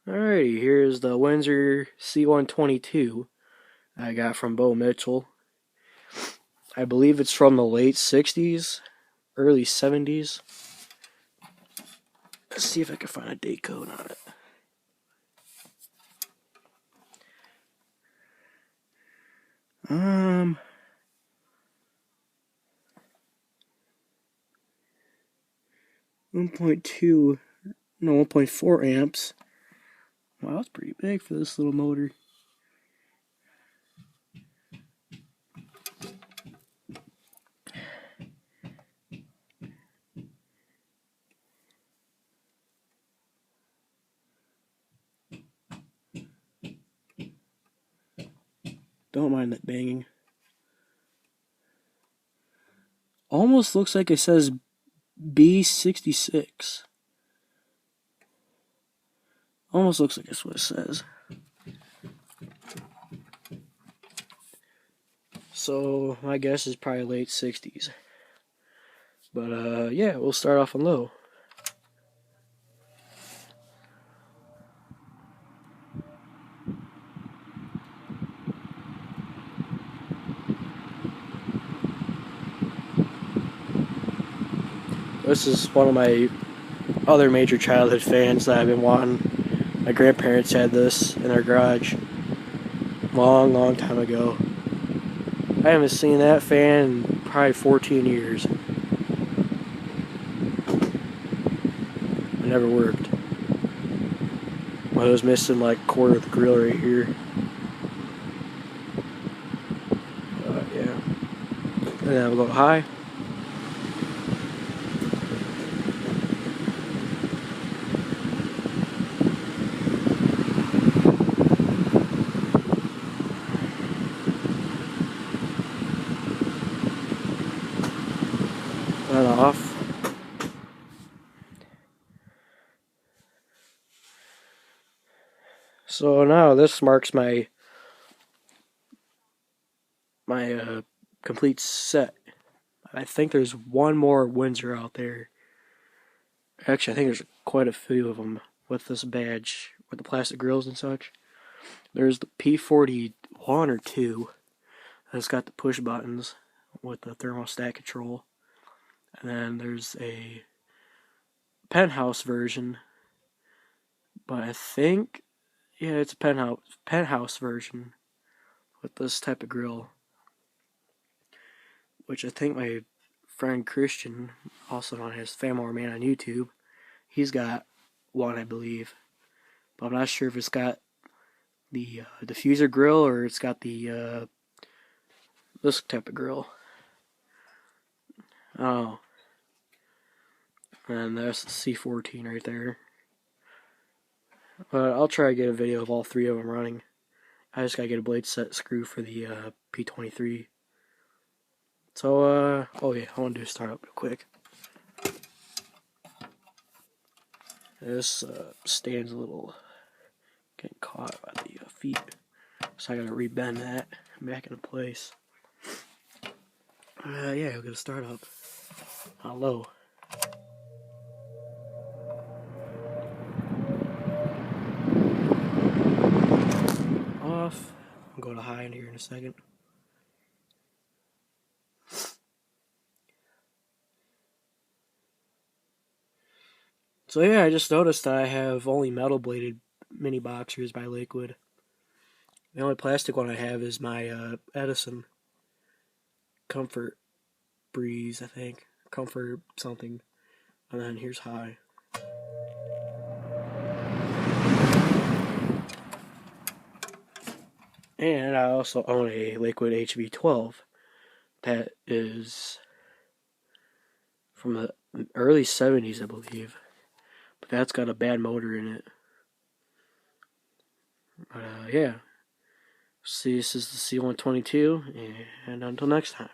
Alrighty, here's the Windsor C-122 I got from Bo Mitchell. I believe it's from the late 60s, early 70s. Let's see if I can find a date code on it. Um, 1.2, no, 1.4 amps. Wow, that's pretty big for this little motor. Don't mind that banging. Almost looks like it says B66. Almost looks like that's what it says. So my guess is probably late 60s. But yeah, we'll start off on low. This is one of my other major childhood fans that I've been wanting. My grandparents had this in their garage long time ago. I haven't seen that fan in probably 14 years. It never worked. Well, it was missing like a quarter of the grill right here. Yeah. And then we'll go high. And off. So now this marks my complete set. I think there's one more Windsor out there. Actually, I think there's quite a few of them with this badge, with the plastic grills and such. There's the P41 or 2 that's got the push buttons with the thermostat control. And then there's a penthouse version, but I think, yeah, it's a penthouse version with this type of grill, which I think my friend Christian, also known as Family Man on YouTube, he's got one, I believe, but I'm not sure if it's got the diffuser grill or it's got the this type of grill. Oh, and that's the C14 right there. But I'll try to get a video of all three of them running. I just gotta get a blade set screw for the P23. So, oh yeah, I want to do a startup real quick. This stand's a little getting caught by the feet, so I gotta rebend that back into place. Yeah, we'll get a startup on low. Off. I'll go to high in here in a second. So yeah, I just noticed that I have only metal bladed mini boxers by Lakewood. The only plastic one I have is my Edison Comfort Breeze, I think. Comfort something. And then here's high. And I also own a Lakewood HV12 that is from the early 70s, I believe. But that's got a bad motor in it. But yeah. See, this is the C-122, and until next time.